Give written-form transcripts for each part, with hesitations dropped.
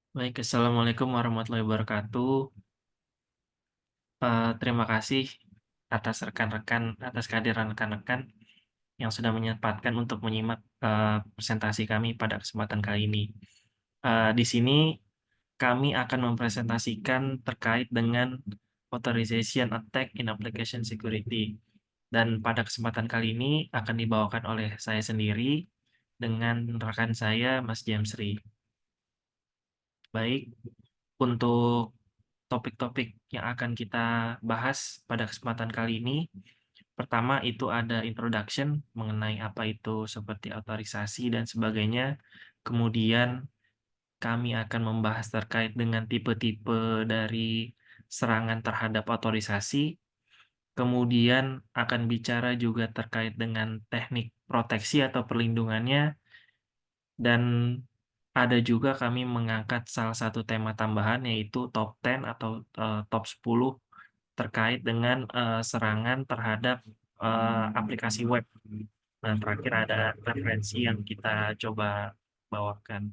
Baik, Assalamualaikum warahmatullahi wabarakatuh. Terima kasih atas kehadiran rekan-rekan yang sudah menyempatkan untuk menyimak presentasi kami pada kesempatan kali ini. Di sini kami akan mempresentasikan terkait dengan Authorization Attack in Application Security. Dan pada kesempatan kali ini akan dibawakan oleh saya sendiri dengan rekan saya, Mas Jamsri. Baik, untuk topik-topik yang akan kita bahas pada kesempatan kali ini, pertama itu ada introduction mengenai apa itu seperti otorisasi dan sebagainya. Kemudian kami akan membahas terkait dengan tipe-tipe dari serangan terhadap otorisasi. Kemudian akan bicara juga terkait dengan teknik proteksi atau perlindungannya. Dan ada juga kami mengangkat salah satu tema tambahan yaitu top 10 atau top 10 terkait dengan serangan terhadap aplikasi web. Dan terakhir ada referensi yang kita coba bawakan.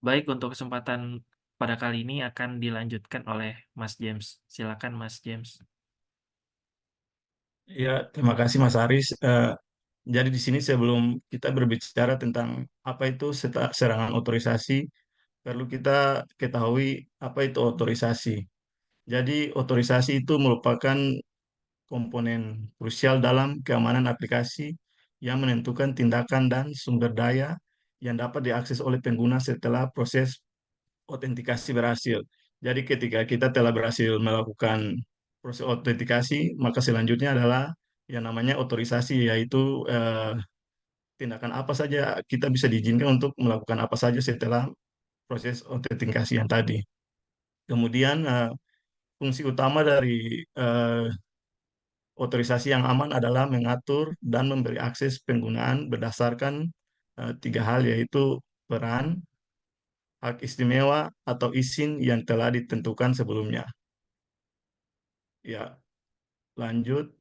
Baik, untuk kesempatan pada kali ini akan dilanjutkan oleh Mas James. Silakan Mas James. Ya, terima kasih Mas Aris. Jadi di sini sebelum kita berbicara tentang apa itu serangan otorisasi, perlu kita ketahui apa itu otorisasi. Jadi otorisasi itu merupakan komponen krusial dalam keamanan aplikasi yang menentukan tindakan dan sumber daya yang dapat diakses oleh pengguna setelah proses autentikasi berhasil. Jadi ketika kita telah berhasil melakukan proses autentikasi, maka selanjutnya adalah yang namanya otorisasi, yaitu tindakan apa saja kita bisa diizinkan untuk melakukan apa saja setelah proses autentikasi yang tadi. Kemudian fungsi utama dari otorisasi yang aman adalah mengatur dan memberi akses penggunaan berdasarkan tiga hal, yaitu peran, hak istimewa, atau izin yang telah ditentukan sebelumnya. Ya, lanjut.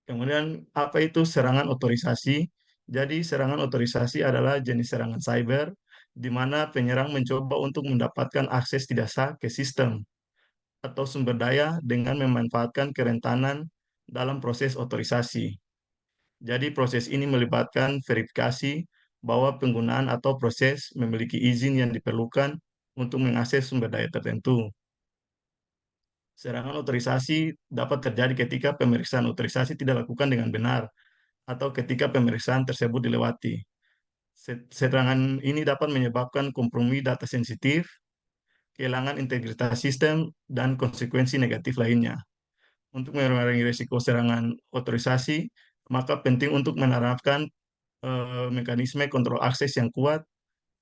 Kemudian, apa itu serangan otorisasi? Jadi, serangan otorisasi adalah jenis serangan cyber di mana penyerang mencoba untuk mendapatkan akses tidak sah ke sistem atau sumber daya dengan memanfaatkan kerentanan dalam proses otorisasi. Jadi, proses ini melibatkan verifikasi bahwa penggunaan atau proses memiliki izin yang diperlukan untuk mengakses sumber daya tertentu. Serangan otorisasi dapat terjadi ketika pemeriksaan otorisasi tidak dilakukan dengan benar atau ketika pemeriksaan tersebut dilewati. Serangan ini dapat menyebabkan kompromi data sensitif, kehilangan integritas sistem, dan konsekuensi negatif lainnya. Untuk mengurangi risiko serangan otorisasi, maka penting untuk menerapkan mekanisme kontrol akses yang kuat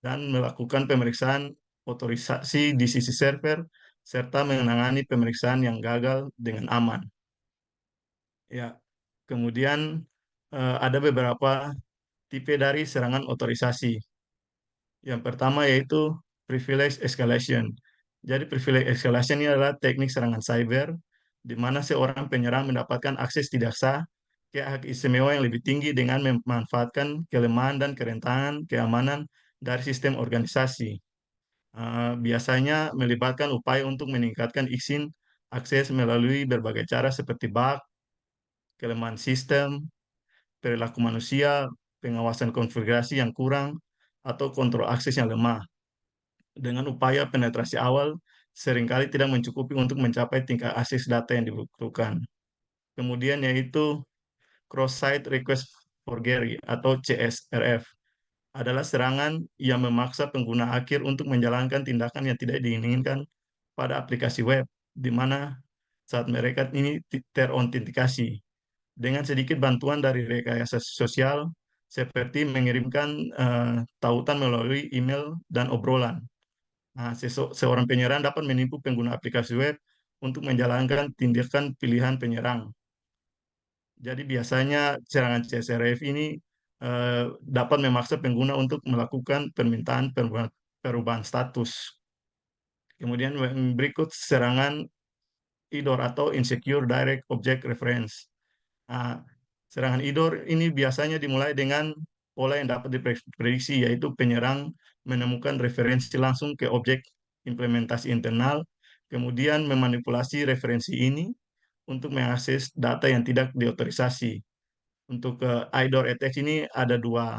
dan melakukan pemeriksaan otorisasi di sisi server, serta menangani pemeriksaan yang gagal dengan aman. Ya, kemudian ada beberapa tipe dari serangan otorisasi. Yang pertama yaitu privilege escalation. Jadi privilege escalation ini adalah teknik serangan cyber di mana seorang penyerang mendapatkan akses tidak sah ke hak istimewa yang lebih tinggi dengan memanfaatkan kelemahan dan kerentanan keamanan dari sistem organisasi. Biasanya melibatkan upaya untuk meningkatkan izin akses melalui berbagai cara seperti bug, kelemahan sistem, perilaku manusia, pengawasan konfigurasi yang kurang, atau kontrol akses yang lemah. Dengan upaya penetrasi awal, seringkali tidak mencukupi untuk mencapai tingkat akses data yang dibutuhkan. Kemudian yaitu Cross-Site Request Forgery atau CSRF adalah serangan yang memaksa pengguna akhir untuk menjalankan tindakan yang tidak diinginkan pada aplikasi web, di mana saat mereka ini terautentikasi dengan sedikit bantuan dari rekayasa sosial seperti mengirimkan tautan melalui email dan obrolan. Nah, seorang penyerang dapat menipu pengguna aplikasi web untuk menjalankan tindakan pilihan penyerang. Jadi biasanya serangan CSRF ini dapat memaksa pengguna untuk melakukan permintaan perubahan status. Kemudian berikut serangan IDOR atau Insecure Direct Object Reference. Nah, serangan IDOR ini biasanya dimulai dengan pola yang dapat diprediksi, yaitu penyerang menemukan referensi langsung ke objek implementasi internal, kemudian memanipulasi referensi ini untuk mengakses data yang tidak diotorisasi. Untuk IDOR attacks ini ada dua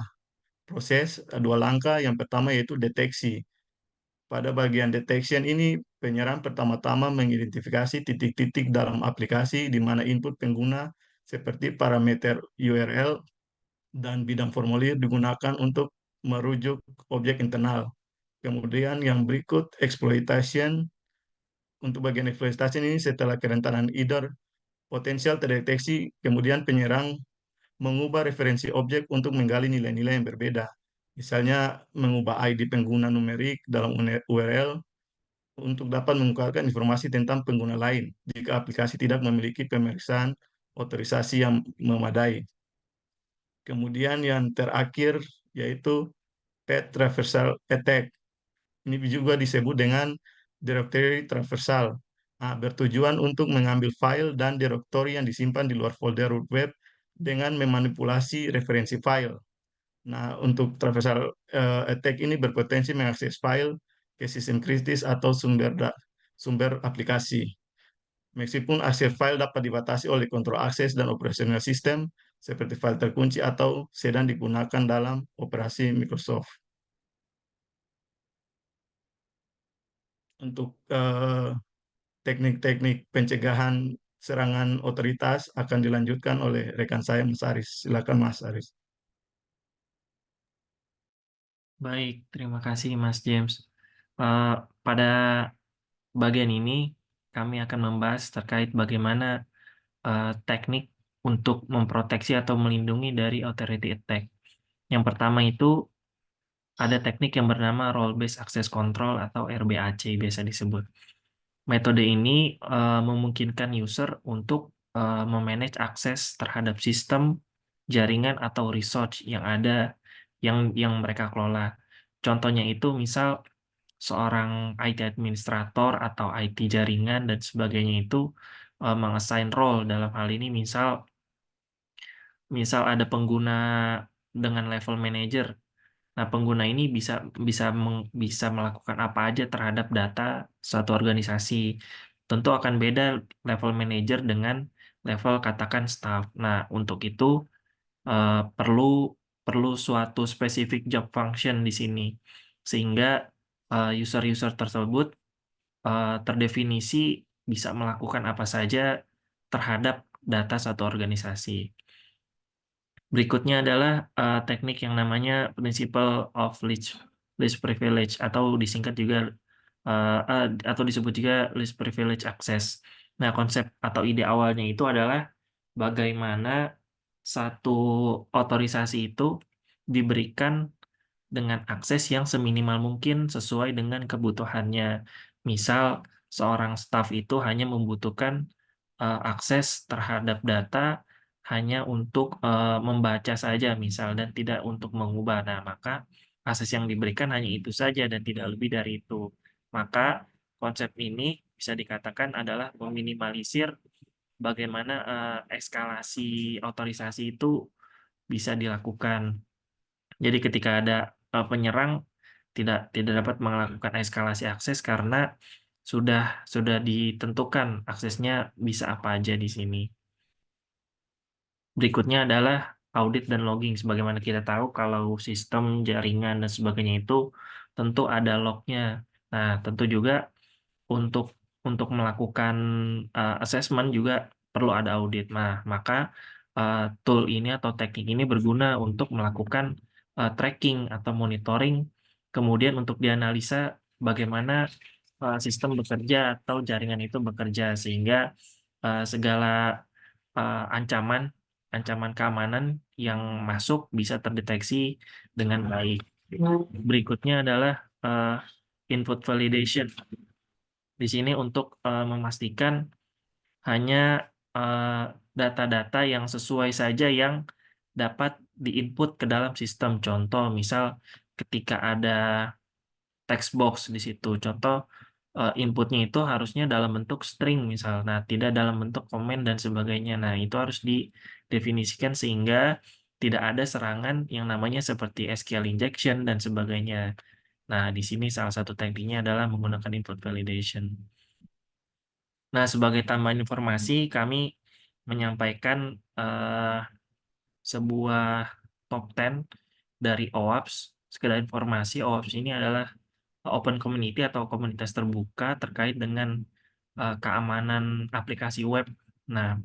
proses, dua langkah. Yang pertama yaitu deteksi. Pada bagian detection ini, penyerang pertama-tama mengidentifikasi titik-titik dalam aplikasi di mana input pengguna seperti parameter URL dan bidang formulir digunakan untuk merujuk objek internal. Kemudian yang berikut, exploitation. Untuk bagian eksploitasi ini, setelah kerentanan either potensial terdeteksi, kemudian penyerang mengubah referensi objek untuk menggali nilai-nilai yang berbeda. Misalnya, mengubah ID pengguna numerik dalam URL untuk dapat mengungkapkan informasi tentang pengguna lain jika aplikasi tidak memiliki pemeriksaan otorisasi yang memadai. Kemudian yang terakhir yaitu path traversal attack. Ini juga disebut dengan directory traversal. Nah, bertujuan untuk mengambil file dan direktori yang disimpan di luar folder root web dengan memanipulasi referensi file. Nah, untuk traversal attack ini berpotensi mengakses file ke sistem kritis atau sumber aplikasi. Meskipun akses file dapat dibatasi oleh kontrol akses dan operasional sistem, seperti file terkunci atau sedang digunakan dalam operasi Microsoft. Untuk teknik-teknik pencegahan serangan otoritas akan dilanjutkan oleh rekan saya, Mas Aris. Silakan, Mas Aris. Baik, terima kasih Mas James. Pada bagian ini kami akan membahas terkait bagaimana teknik untuk memproteksi atau melindungi dari authority attack. Yang pertama itu ada teknik yang bernama Role Based Access Control atau RBAC biasa disebut. Metode ini memungkinkan user untuk memanage akses terhadap sistem, jaringan atau resource yang ada yang mereka kelola. Contohnya itu misal seorang IT administrator atau IT jaringan dan sebagainya itu mengassign role dalam hal ini misal ada pengguna dengan level manager. Nah, pengguna ini bisa melakukan apa aja terhadap data suatu organisasi. Tentu akan beda level manager dengan level katakan staff. Nah, untuk itu perlu suatu specific job function di sini sehingga user-user tersebut terdefinisi bisa melakukan apa saja terhadap data satu organisasi. Berikutnya adalah teknik yang namanya Principle of Least Privilege atau disingkat juga atau disebut juga Least Privilege Access. Nah, konsep atau ide awalnya itu adalah bagaimana satu otorisasi itu diberikan dengan akses yang seminimal mungkin sesuai dengan kebutuhannya. Misal, seorang staf itu hanya membutuhkan akses terhadap data hanya untuk membaca saja misal dan tidak untuk mengubah. Nah, maka akses yang diberikan hanya itu saja dan tidak lebih dari itu. Maka konsep ini bisa dikatakan adalah meminimalisir bagaimana eskalasi otorisasi itu bisa dilakukan. Jadi ketika ada penyerang tidak dapat melakukan eskalasi akses karena sudah ditentukan aksesnya bisa apa aja di sini. Berikutnya adalah audit dan logging. Sebagaimana kita tahu kalau sistem, jaringan, dan sebagainya itu tentu ada lognya. Nah, tentu juga untuk melakukan assessment juga perlu ada audit. Nah, maka tool ini atau teknik ini berguna untuk melakukan tracking atau monitoring, kemudian untuk dianalisa bagaimana sistem bekerja atau jaringan itu bekerja sehingga segala ancaman keamanan yang masuk bisa terdeteksi dengan baik. Berikutnya adalah input validation. Di sini untuk memastikan hanya data-data yang sesuai saja yang dapat diinput ke dalam sistem. Contoh, misal ketika ada text box di situ. Contoh, inputnya itu harusnya dalam bentuk string misal. Nah, tidak dalam bentuk komen dan sebagainya. Nah, itu harus didefinisikan sehingga tidak ada serangan yang namanya seperti SQL injection dan sebagainya. Nah, di sini salah satu tekniknya adalah menggunakan input validation. Nah, sebagai tambahan informasi, kami menyampaikan sebuah top 10 dari OWASP. Sekedar informasi, OWASP ini adalah open community atau komunitas terbuka terkait dengan keamanan aplikasi web. Nah,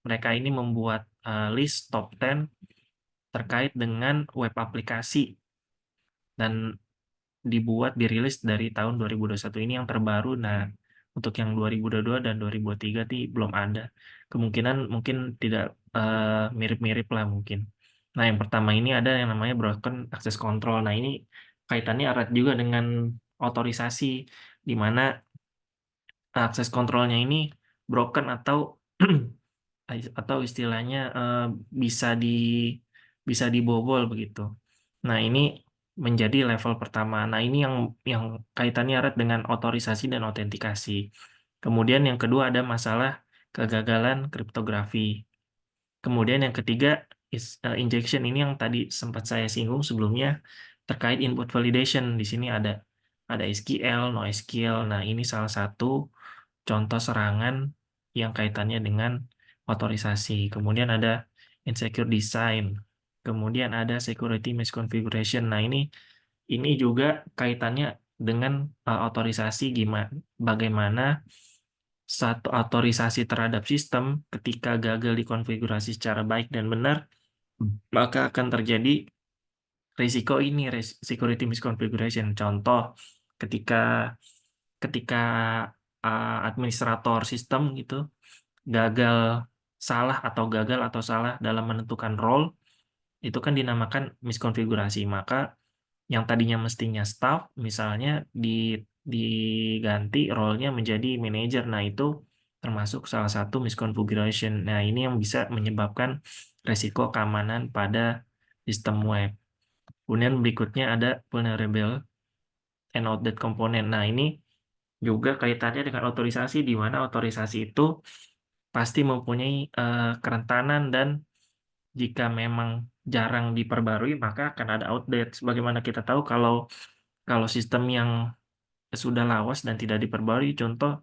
mereka ini membuat list top 10 terkait dengan web aplikasi dan dirilis dari tahun 2021 ini yang terbaru. Nah, untuk yang 2022 dan 2023 belum ada. Kemungkinan mungkin tidak mirip-mirip lah mungkin. Nah, yang pertama ini ada yang namanya broken access control. Nah, ini kaitannya erat juga dengan otorisasi, di mana akses kontrolnya ini broken atau istilahnya bisa dibobol begitu. Nah, ini menjadi level pertama. Nah, ini yang kaitannya erat dengan otorisasi dan autentikasi. Kemudian yang kedua ada masalah kegagalan kriptografi. Kemudian yang ketiga injection, ini yang tadi sempat saya singgung sebelumnya terkait input validation. Di sini ada SQL, NoSQL. Nah, ini salah satu contoh serangan yang kaitannya dengan otorisasi. Kemudian ada insecure design. Kemudian ada security misconfiguration. Nah, ini juga kaitannya dengan otorisasi, bagaimana satu otorisasi terhadap sistem ketika gagal dikonfigurasi secara baik dan benar, maka akan terjadi risiko ini, security misconfiguration. Contoh, ketika ketika administrator sistem gitu gagal salah dalam menentukan role, itu kan dinamakan miskonfigurasi. Maka yang tadinya mestinya staff misalnya diganti role-nya menjadi manajer. Nah, itu termasuk salah satu misconfiguration. Nah, ini yang bisa menyebabkan resiko keamanan pada sistem web. Kemudian berikutnya ada vulnerable and outdated component. Nah, ini juga kaitannya dengan otorisasi, di mana otorisasi itu pasti mempunyai kerentanan, dan jika memang jarang diperbarui maka akan ada outdate. Sebagaimana kita tahu, kalau kalau sistem yang sudah lawas dan tidak diperbarui, contoh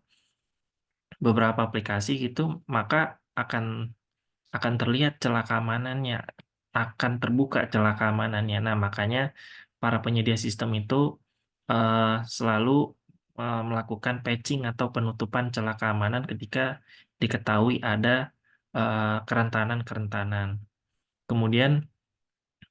beberapa aplikasi gitu, maka akan akan terlihat celah keamanannya, akan terbuka celah keamanannya. Nah, makanya para penyedia sistem itu selalu melakukan patching atau penutupan celah keamanan ketika diketahui ada kerentanan-kerentanan. Kemudian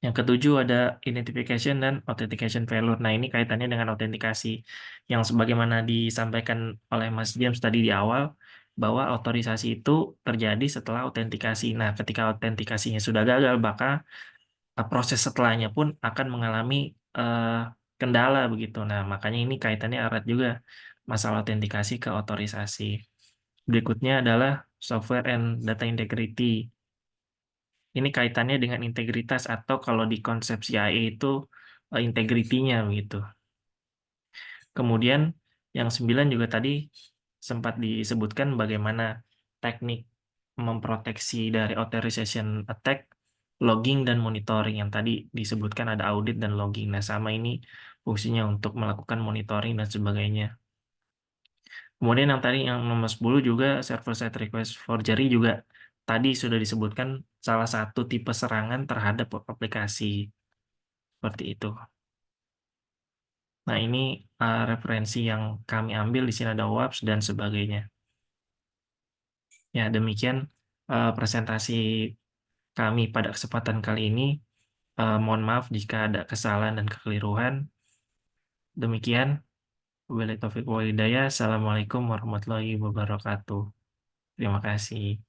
yang ketujuh ada identification dan authentication failure. Nah, ini kaitannya dengan autentikasi yang sebagaimana disampaikan oleh Mas James tadi di awal, bahwa otorisasi itu terjadi setelah autentikasi. Nah, ketika autentikasinya sudah gagal, maka proses setelahnya pun akan mengalami eh, kendala begitu. Nah, makanya ini kaitannya erat juga masalah autentikasi ke otorisasi. Berikutnya adalah software and data integrity. Ini kaitannya dengan integritas, atau kalau di konsep CIA itu integritinya begitu. Kemudian yang 9 juga tadi sempat disebutkan bagaimana teknik memproteksi dari authorization attack, logging dan monitoring. Yang tadi disebutkan ada audit dan logging. Nah, sama ini fungsinya untuk melakukan monitoring dan sebagainya. Kemudian yang tadi yang nomor 10 juga server-side request forgery juga tadi sudah disebutkan salah satu tipe serangan terhadap aplikasi seperti itu. Nah, ini referensi yang kami ambil di sini, ada WAPS dan sebagainya. Ya, demikian presentasi kami pada kesempatan kali ini. Mohon maaf jika ada kesalahan dan kekeliruan. Demikian. Wabillahi taufiq wal hidayah. Assalamualaikum warahmatullahi wabarakatuh. Terima kasih.